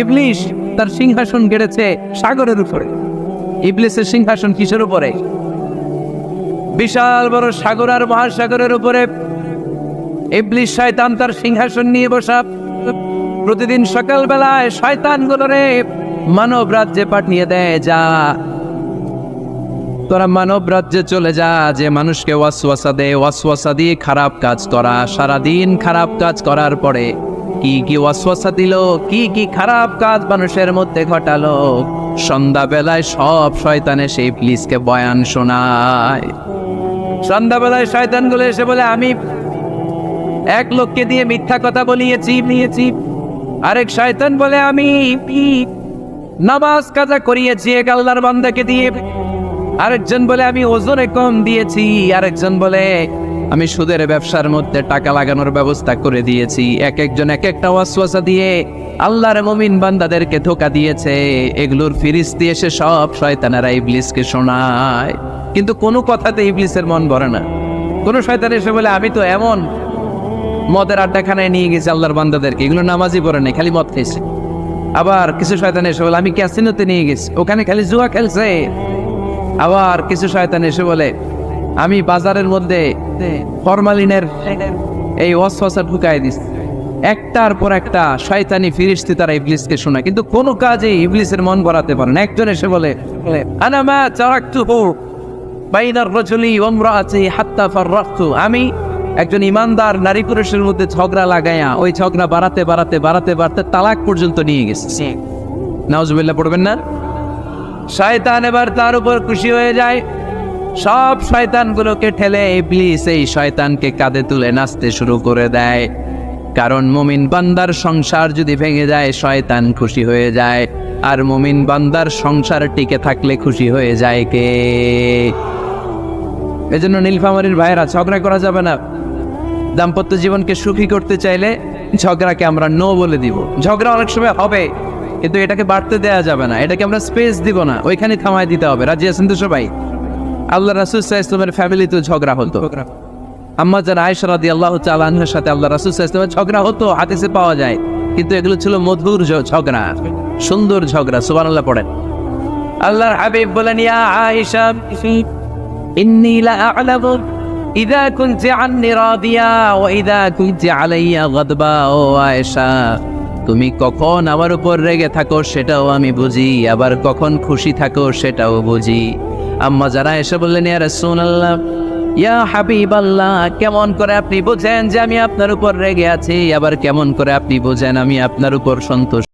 ইবলিস তার সিংহাসন গেড়েছে সাগরের উপরে। ইবলিসের সিংহাসন কিসের উপরে? বিশাল বড় সাগর আর মহাসাগরের উপরে ইবলিস শয়তান তার সিংহাসন নিয়ে বসা। প্রতিদিন সকালবেলায় শয়তানগুলোরে মানব রাজ্যে পাঠিয়ে দেয়, যা তোরা মানব রাজ্যে চলে যা, যে মানুষকে ওয়াসওয়াসা দেয়, ওয়াসওয়াসা দিয়ে খারাপ কাজ করা। সারাদিন খারাপ কাজ করার পরে কি কি ওয়াসওয়াসা দিল, কি কি খারাপ কাজ মানুষের মধ্যে ঘটালো, সন্ধ্যাবেলায় সব শয়তানে সেই ইবলিসকে বয়ান শোনায়। সন্ধ্যাবেলায় শয়তানগুলো এসে বলে, আমি এক লোককে দিয়ে মিথ্যা কথা বলিয়েছি। আরেক শয়তান বলে, আমি নামাজ কাজা করিয়েছি এক আল্লাহর বান্দাকে দিয়ে। আরেকজন বলে, আমি ওজনে কম দিয়েছি। আরেকজন বলে, আমি সুদের ব্যবসার মধ্যে টাকা লাগানোর ব্যবস্থা করে দিয়েছি। এক একজন এক একটা ওয়াসওয়াসা দিয়ে আল্লাহর মুমিন বান্দাদেরকে ধোঁকা দিয়েছে। এগুলোর ফিরিস্তি এসে সব শয়তানেরা ইবলিসকে শোনায়, কিন্তু কোনো কথাতে ইবলিসের মন ভরে না। কোন শয়তান এসে বলে, আমি তো এমন মদের আড্ডাখানায় নিয়ে গেছি আল্লাহর বান্দাদেরকে, এগুলো নামাজই পড়ে নাই, খালি মদ খেয়েছে। আবার কিছু শয়তান এসে বলে, আমি ক্যাসিনোতে নিয়ে গেছি, ওখানে খালি জুয়া খেলছে। আবার কিছু শয়তান এসে বলে, আমি বাজারের মধ্যে ফরমালিনের এই ওয়াসওয়াসা ঢুকাই দিস। একটার পর একটা শয়তানি ফিরিস্তি তারা ইবলিসকে শোনায়, কিন্তু কোনো কাজে ইবলিসের মন ভরাতে পারে না। একজন এসে বলে, আনা মা তারাকতুহু বাইনার রাজুলি ওয়া ইমরাআতি হাত্তা ফাররাকতু, আমি একজন ইমানদার নারী পুরুষের মধ্যে ঝগড়া লাগায়া ওই ঝগড়া বাড়াতে তালাক পর্যন্ত নিয়ে গেছে। নাউজুবিল্লাহ পড়বেন না? শয়তান এবার তার উপর খুশি হয়ে যায়। সব শয়তানগুলোকে ঠেলে ইবলিস এই শয়তানকে কাঁধে তুলে নাচতে শুরু করে দেয়। কারণ মুমিন বান্দার সংসার যদি ভেঙে যায় শয়তান খুশি হয়ে যায়, আর মুমিন বান্দার সংসার টিকে থাকলে খুশি হয়ে যায় কে? এজন্য নীলফামারীর ভাইয়েরা, ঝগড়া করা যাবে না। দাম্পত্য জীবনকে সুখী করতে চাইলে ঝগড়াকে আমরা নো বলে দিব। ঝগড়া অনেক সময় হবে, কিন্তু এটাকে বাড়তে দেওয়া যাবে না, এটাকে আমরা স্পেস দিব না, ওইখানে থামাই দিতে হবে। রাজি আছেন তো সবাই? আল্লাহ রাসূল সাল্লাল্লাহু আলাইহি ওয়াসাল্লামের ফ্যামিলিতে ঝগড়া হতো। আম্মা জান আয়েশা রাদিয়াল্লাহু তাআলা আনহার সাথে আল্লাহ রাসূল সাল্লাল্লাহু আলাইহি ওয়াসাল্লামের ঝগড়া হতো, হাদিসে পাওয়া যায়। কিন্তু এগুলো ছিল মধুর ঝগড়া, সুন্দর ঝগড়া। সুবহানাল্লাহ পড়েন। আল্লাহর হাবিব বলেন, ইয়া আয়েশা ইন্নী লা আ'লামু ইযা কুনতি আন্নী রাদিয়া ওয়া ইযা কুনতি আলাইয়া গাদবা। ও আয়েশা, তুমি কখন আমার উপর রেগে থাকো সেটাও আমি বুঝি, আবার কখন খুশি থাকো সেটাও বুঝি। আম্মা যারা এসে বললেন, ইয়া রাসূলুল্লাহ, ইয়া হাবিবাল্লাহ, কেমন করে আপনি বোঝেন যে আমি আপনার উপর রেগে আছি, আবার কেমন করে আপনি বোঝেন আমি আপনার উপর সন্তুষ্ট?